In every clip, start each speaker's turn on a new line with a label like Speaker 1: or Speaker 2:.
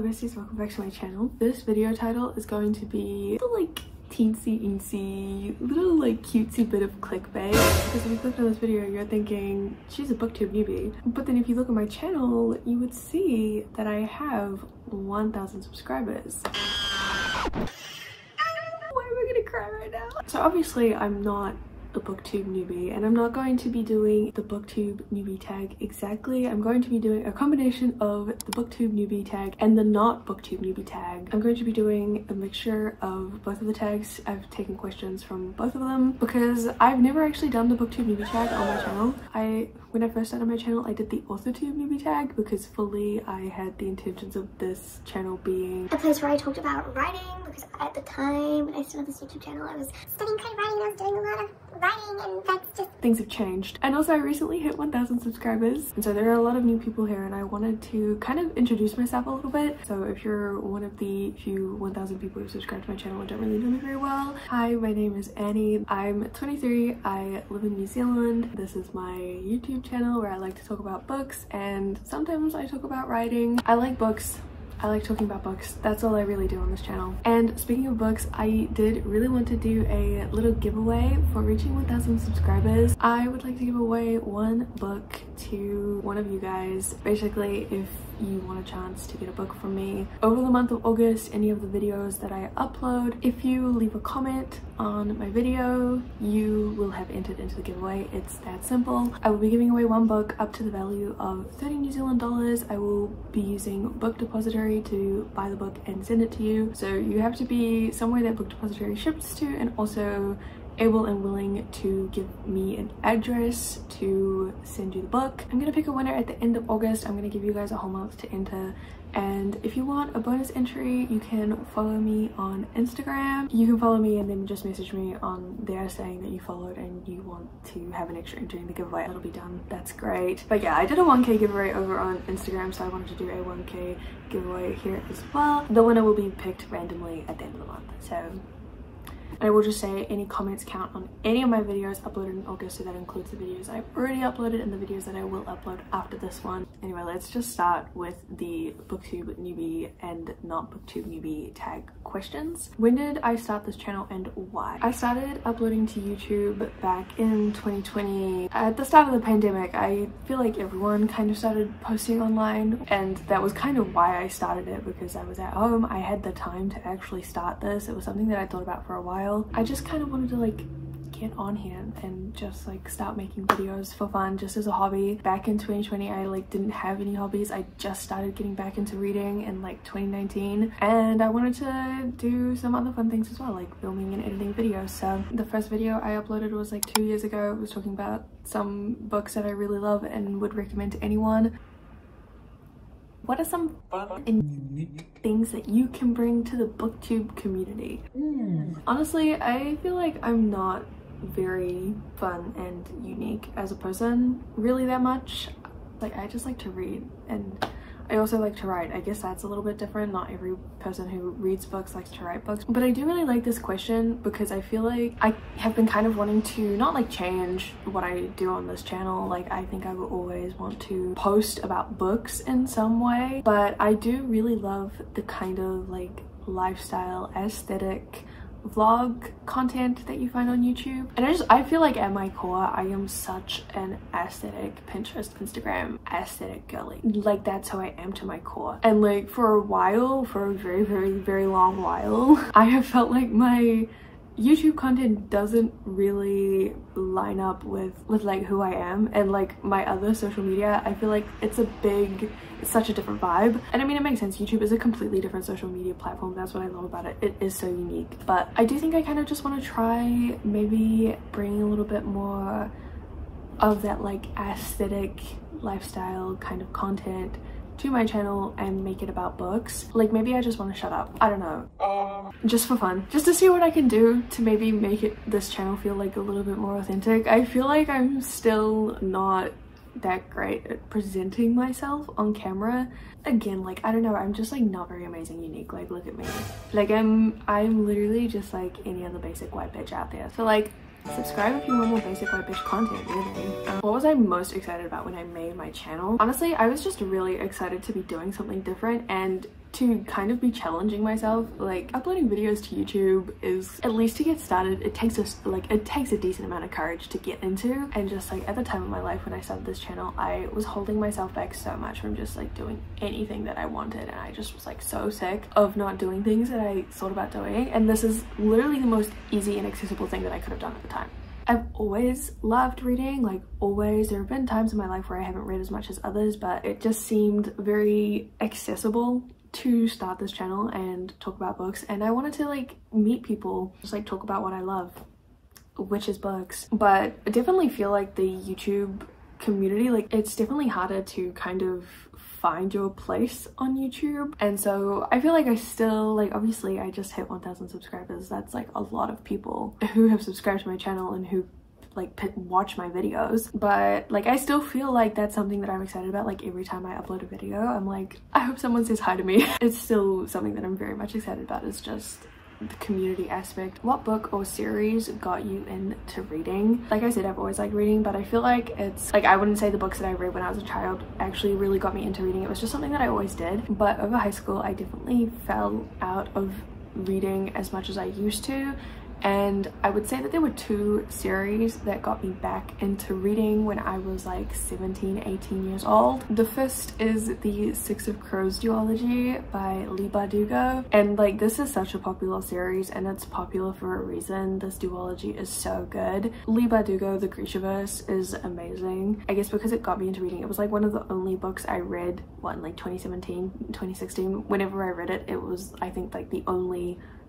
Speaker 1: besties, welcome back to my channel. This video title is going to be the like teensy little like cutesy bit of clickbait, because if you clicked on this video you're thinking she's a booktube newbie, but then if you look at my channel you would see that I have 1,000 subscribers. Why am I gonna cry right now? So obviously I'm not a booktube newbie, and I'm not going to be doing the booktube newbie tag exactly. I'm going to be doing a combination of the booktube newbie tag and the not booktube newbie tag. I'm going to be doing a mixture of both of the tags. I've taken questions from both of them because I've never actually done the booktube newbie tag on my channel. When I first started my channel I did the authortube newbie tag because fully I had the intentions of this channel being
Speaker 2: a place where I talked about writing, because at the time when I started this YouTube channel I was studying kind of writing, I was doing a lot of writing, and that's just...
Speaker 1: Things have changed. And also I recently hit 1,000 subscribers, and so there are a lot of new people here, and I wanted to kind of introduce myself a little bit. So if you're one of the few 1,000 people who subscribe to my channel and don't really know me very well, hi, my name is Annie. I'm 23, I live in New Zealand. This is my YouTube channel where I like to talk about books, and sometimes I talk about writing. I like books. I like talking about books. That's all I really do on this channel. And speaking of books, I did really want to do a little giveaway for reaching 1,000 subscribers. I would like to give away one book to one of you guys. Basically, if you want a chance to get a book from me over the month of August, any of the videos that I upload, if you leave a comment on my video, you will have entered into the giveaway. It's that simple. I will be giving away one book up to the value of 30 New Zealand dollars. I will be using Book Depository to buy the book and send it to you. So you have to be somewhere that Book Depository ships to, and also able and willing to give me an address to send you the book. I'm gonna pick a winner at the end of August. I'm gonna give you guys a whole month to enter, and if you want a bonus entry you can follow me on Instagram. You can follow me and then just message me on there saying that you followed and you want to have an extra entry in the giveaway. It'll be done. That's great. But yeah, I did a 1K giveaway over on Instagram, so I wanted to do a 1K giveaway here as well. The winner will be picked randomly at the end of the month. So I will just say any comments count on any of my videos uploaded in August, so that includes the videos I've already uploaded and the videos that I will upload after this one. Anyway, let's just start with the booktube newbie and not booktube newbie tag questions. When did I start this channel and why? I started uploading to YouTube back in 2020 at the start of the pandemic. I feel like everyone kind of started posting online, and that was kind of why I started it, because I was at home. I had the time to actually start this. It was something that I thought about for a while. I just kind of wanted to like get on here and just like start making videos for fun, just as a hobby. Back in 2020 I like didn't have any hobbies. I just started getting back into reading in like 2019, and I wanted to do some other fun things as well, like filming and editing videos. So the first video I uploaded was like 2 years ago. It was talking about some books that I really love and would recommend to anyone. What are some fun and unique things that you can bring to the booktube community? Honestly, I feel like I'm not very fun and unique as a person really that much. Like, I just like to read, and I also like to write. I guess that's a little bit different. Not every person who reads books likes to write books. But I do really like this question because I feel like I have been kind of wanting to not like change what I do on this channel. Like, I think I will always want to post about books in some way, but I do really love the kind of like lifestyle aesthetic vlog content that you find on YouTube. And I feel like at my core I am such an aesthetic Pinterest, Instagram aesthetic girly. Like, that's how I am to my core. And like for a while, for a very long while, I have felt like my YouTube content doesn't really line up with like who I am, and like my other social media. I feel like it's such a different vibe. And I mean, it makes sense. YouTube is a completely different social media platform. That's what I love about it. It is so unique. But I do think I kind of just want to try maybe bringing a little bit more of that like aesthetic lifestyle kind of content to my channel and make it about books. Like, maybe I just want to shut up. I don't know. Just for fun. Just to see what I can do to maybe make this channel feel like a little bit more authentic. I feel like I'm still not that great at presenting myself on camera. Again, like, I don't know, I'm just like not very amazing unique. Like, look at me. Like, I'm literally just like any other basic white bitch out there. So like, subscribe if you want more basic white bitch content, really. What was I most excited about when I made my channel? Honestly, I was just really excited to be doing something different, and to kind of be challenging myself. Like, uploading videos to YouTube is, at least to get started, it takes a decent amount of courage to get into. And just like at the time of my life when I started this channel, I was holding myself back so much from just like doing anything that I wanted, and I just was like so sick of not doing things that I thought about doing. And this is literally the most easy and accessible thing that I could have done at the time. I've always loved reading, like always. There have been times in my life where I haven't read as much as others, but it just seemed very accessible to start this channel and talk about books. And I wanted to like meet people, just like talk about what I love, which is books. But I definitely feel like the YouTube community, like it's definitely harder to kind of find your place on YouTube. And so I feel like I still, like, obviously I just hit 1,000 subscribers. That's like a lot of people who have subscribed to my channel and who like watch my videos, but like I still feel like that's something that I'm excited about. Like every time I upload a video, I'm like, I hope someone says hi to me. It's still something that I'm very much excited about. It's just the community aspect. What book or series got you into reading? Like I said, I've always liked reading, but I feel like it's like, I wouldn't say the books that I read when I was a child actually really got me into reading. It was just something that I always did. But over high school, I definitely fell out of reading as much as I used to. And I would say that there were two series that got me back into reading when I was like 17, 18 years old. The first is the Six of Crows duology by Leigh Bardugo. And like, this is such a popular series, and it's popular for a reason. This duology is so good. Leigh Bardugo, The Grishaverse, is amazing. I guess because it got me into reading, it was like one of the only books I read, what, in like 2017, 2016. Whenever I read it, it was, I think, like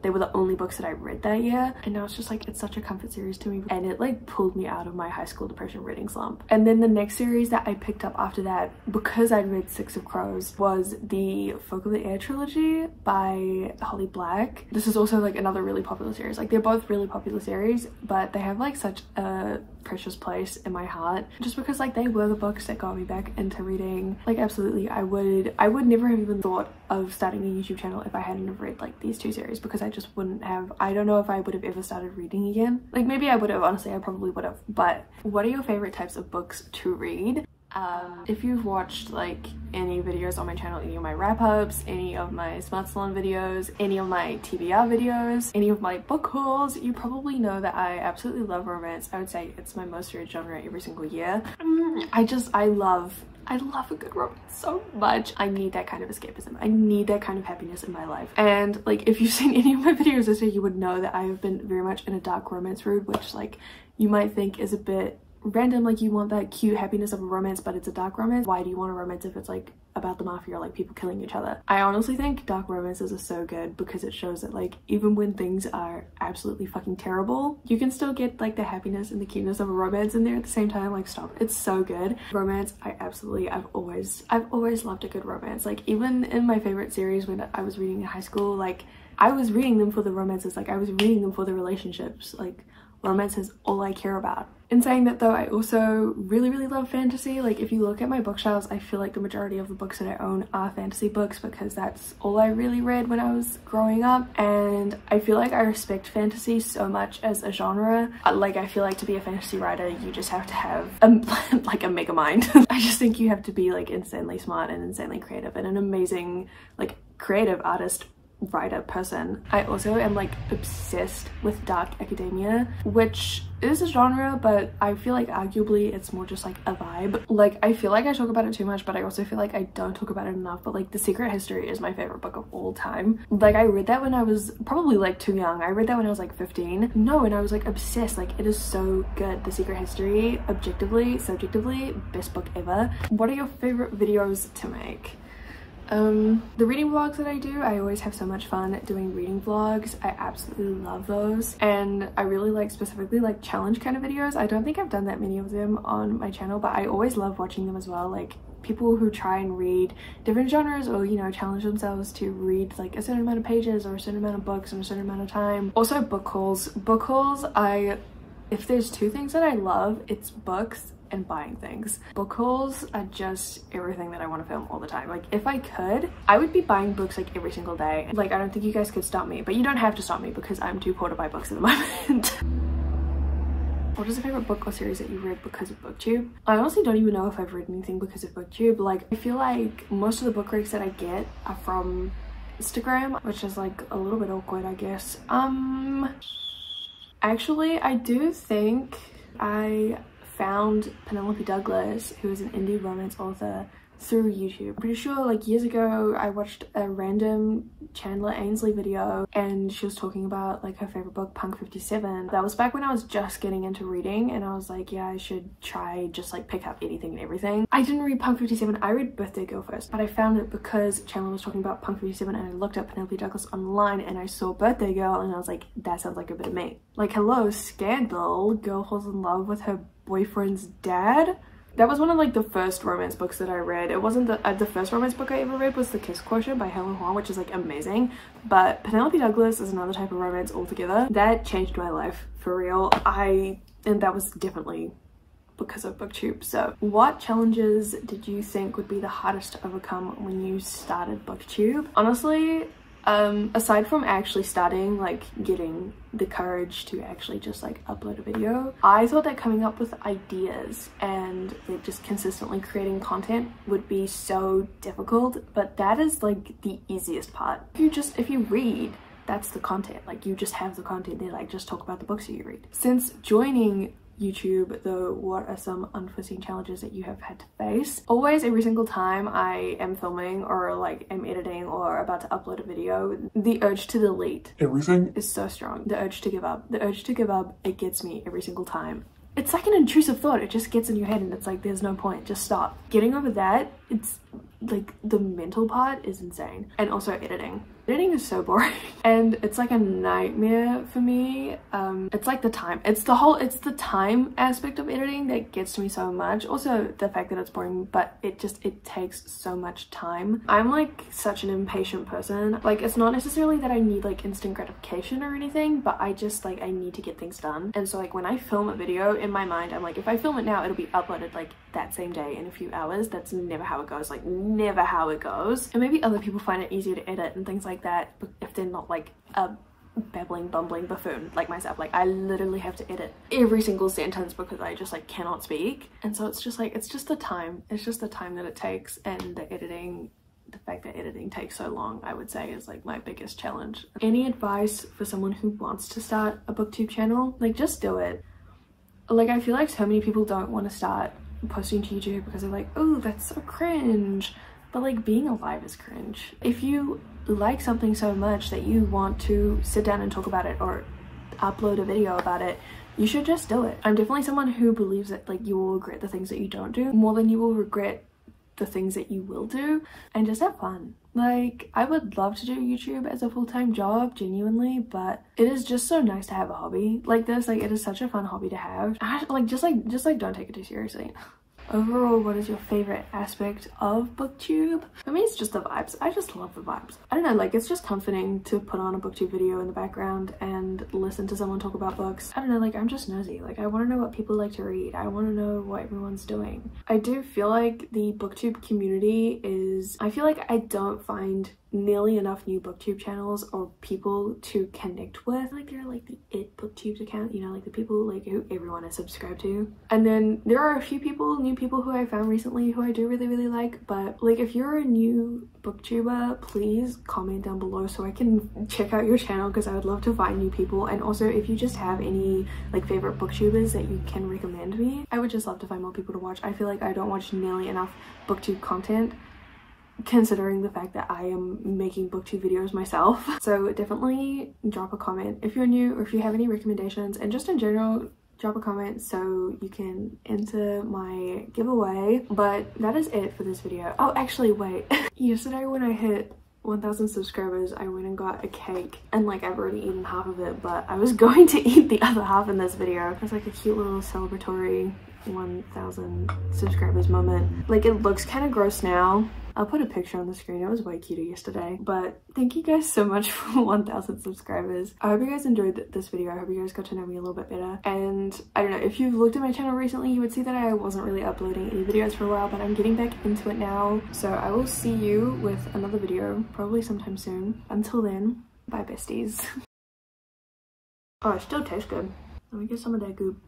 Speaker 1: they were the only books that I read that year. And now it's just like, it's such a comfort series to me, and it like pulled me out of my high school depression reading slump. And then the next series that I picked up after that, because I'd read Six of Crows, was the Folk of the Air trilogy by Holly Black. This is also like another really popular series. Like, they're both really popular series, but they have like such a precious place in my heart, just because like they were the books that got me back into reading. Like, absolutely, I would never have even thought of starting a YouTube channel if I hadn't have read like these two series, because I just wouldn't have. I don't know if I would have ever started reading again. Like, maybe I would have, honestly, I probably would have. But what are your favorite types of books to read? If you've watched like any videos on my channel, any of my wrap-ups, any of my smart salon videos, any of my TBR videos, any of my book hauls, you probably know that I absolutely love romance. I would say it's my most read genre every single year. I love a good romance so much. I need that kind of escapism. I need that kind of happiness in my life. And like, if you've seen any of my videos this year, you would know that I have been very much in a dark romance route, which like you might think is a bit random. Like, you want that cute happiness of a romance, but it's a dark romance. Why do you want a romance if it's like about the mafia or like people killing each other? I honestly think dark romances are so good because it shows that like, even when things are absolutely fucking terrible, you can still get like the happiness and the cuteness of a romance in there at the same time. Like, stop, it's so good. Romance, I've always loved a good romance. Like, even in my favorite series when I was reading in high school, like I was reading them for the romances. Like, I was reading them for the relationships. Like, romance is all I care about. In saying that though, I also really love fantasy. Like, if you look at my bookshelves, I feel like the majority of the books that I own are fantasy books, because that's all I really read when I was growing up. And I feel like I respect fantasy so much as a genre. Like, I feel like to be a fantasy writer, you just have to have like a mega mind. I just think you have to be like insanely smart and insanely creative and an amazing like creative artist, writer, person. I also am like obsessed with dark academia, which is a genre, but I feel like arguably it's more just like a vibe. Like, I feel like I talk about it too much, but I also feel like I don't talk about it enough. But like, The Secret History is my favorite book of all time. Like, I read that when I was probably like too young. I read that when I was like 15. No, and I was like obsessed. Like, it is so good. The Secret History, objectively, subjectively, best book ever. What are your favorite videos to make? The reading vlogs that I do, I always have so much fun doing reading vlogs. I absolutely love those, and I really like specifically like challenge kind of videos. I don't think I've done that many of them on my channel, but I always love watching them as well. Like, people who try and read different genres, or you know, challenge themselves to read like a certain amount of pages or a certain amount of books in a certain amount of time. Also book hauls. If there's two things that I love, it's books and buying things. Book hauls are just everything that I want to film all the time. Like, if I could, I would be buying books like every single day. Like, I don't think you guys could stop me, but you don't have to stop me because I'm too poor to buy books at the moment. What is a favorite book or series that you read because of BookTube? I honestly don't even know if I've read anything because of BookTube. Like, I feel like most of the book breaks that I get are from Instagram, which is like a little bit awkward, I guess. Actually, I do think I found Penelope Douglas, who is an indie romance author, through YouTube. I'm pretty sure like years ago I watched a random Chandler Ainsley video and she was talking about like her favorite book, Punk 57. That was back when I was just getting into reading and I was like, yeah, I should try just like pick up anything and everything. I didn't read Punk 57, I read Birthday Girl first, but I found it because Chandler was talking about Punk 57 and I looked up Penelope Douglas online and I saw Birthday Girl and I was like, that sounds like a bit of me. Like, hello, scandal, girl falls in love with her boyfriend's dad. That was one of like the first romance books that I read. It wasn't the first romance book I ever read was The Kiss Quotient by Helen Huang, which is like amazing. But Penelope Douglas is another type of romance altogether. That changed my life for real. And that was definitely because of BookTube. So what challenges did you think would be the hardest to overcome when you started BookTube? Honestly, aside from actually starting, like getting the courage to actually just like upload a video, I thought that coming up with ideas and like just consistently creating content would be so difficult, but that is like the easiest part. If you read, that's the content. Like, you just have the content there, like just talk about the books that you read. Since joining YouTube, though, what are some unforeseen challenges that you have had to face? Always, every single time I am filming or like am editing or about to upload a video, the urge to delete everything is so strong. The urge to give up, it gets me every single time. It's like an intrusive thought. It just gets in your head and it's like, there's no point, just stop. Getting over that, it's like the mental part is insane. And also editing. Editing is so boring and it's like a nightmare for me. It's like the time, it's the time aspect of editing that gets to me so much. Also the fact that it's boring, but it takes so much time. I'm like such an impatient person. Like, it's not necessarily that I need like instant gratification or anything, but I just like, I need to get things done. And so like when I film a video, in my mind I'm like, if I film it now, it'll be uploaded like that same day in a few hours. That's never how it goes, like never how it goes. And maybe other people find it easier to edit and things like that if they're not like a babbling bumbling buffoon like myself. Like, I literally have to edit every single sentence because I just like cannot speak. And so it's just like, it's just the time that it takes, and the fact that editing takes so long, I would say, is like my biggest challenge. Any advice for someone who wants to start a BookTube channel? Like, just do it. Like, I feel like so many people don't want to start posting to YouTube because they're like, oh, that's so cringe. But like, being alive is cringe. If you like something so much that you want to sit down and talk about it or upload a video about it, you should just do it. I'm definitely someone who believes that like you will regret the things that you don't do more than you will regret the things that you will do, and just have fun. Like, I would love to do YouTube as a full-time job, genuinely, but it is just so nice to have a hobby like this. Like, it is such a fun hobby to have. Just don't take it too seriously. Overall, what is your favorite aspect of BookTube? For me, it's just the vibes. I just love the vibes. I don't know, like, it's just comforting to put on a BookTube video in the background and listen to someone talk about books. I don't know, like, I'm just nosy. Like, I want to know what people like to read. I want to know what everyone's doing. I do feel like the BookTube community is, I feel like I don't find nearly enough new BookTube channels or people to connect with. Like, they're like the It BookTube account, you know, like the people like who everyone is subscribed to. And then there are a few new people who I found recently who I do really like. But like, if you're a new booktuber, please comment down below so I can check out your channel, because I would love to find new people. And also, if you just have any like favorite booktubers that you can recommend me, I would just love to find more people to watch. I feel like I don't watch nearly enough booktube content, considering the fact that I am making BookTube videos myself. So definitely drop a comment if you're new, or if you have any recommendations, and just in general, drop a comment so you can enter my giveaway. But that is it for this video. Oh, actually, wait. Yesterday when I hit 1,000 subscribers, I went and got a cake, and like, I've already eaten half of it, but I was going to eat the other half in this video. It's like a cute little celebratory 1,000 subscribers moment. Like, it looks kind of gross now. I'll put a picture on the screen. It was way cuter yesterday. But thank you guys so much for 1,000 subscribers. I hope you guys enjoyed this video. I hope you guys got to know me a little bit better. And I don't know, if you've looked at my channel recently, you would see that I wasn't really uploading any videos for a while, but I'm getting back into it now. So I will see you with another video probably sometime soon. Until then, bye besties. Oh, it still tastes good. Let me get some of that goop.